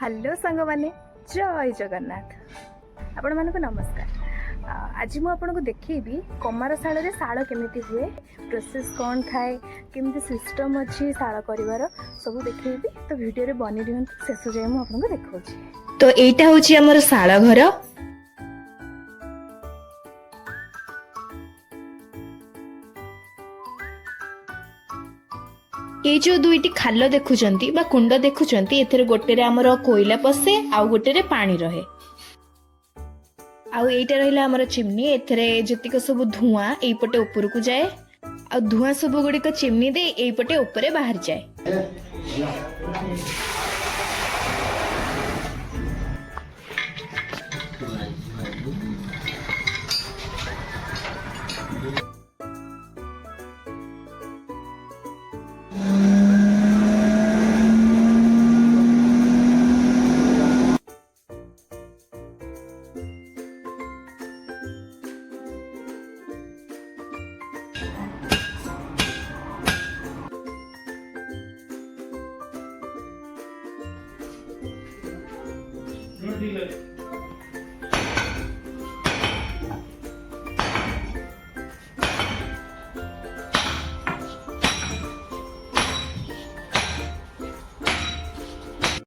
Hello सांग माने जय जगन्नाथ आपण मानक नमस्कार। आज मु आपन को देखिबी कमारसाल रे साल केमिति हुए, प्रोसेस कौन थाए, केमिति सिस्टम अच्छी साल करिवार सब देखिबी। तो वीडियो रे बनी रहंतु, शेष जाय मु आपन को देखौची। तो एटा होची हमर साल घर। ये जो दुईटी खाल देखुचंती बा कुंड देखुचंती, एथरे गोटे रे हमर कोयला पसे आउ गोटे रे पानी रहे। आउ एटा रहिला हमर चिमनी, एथरे जतिक सब धुआं एई पटे ऊपर को जाए, आ धुआं सब गुडी को चिमनी दे एई पटे ऊपर बाहर जाए। ठीक है।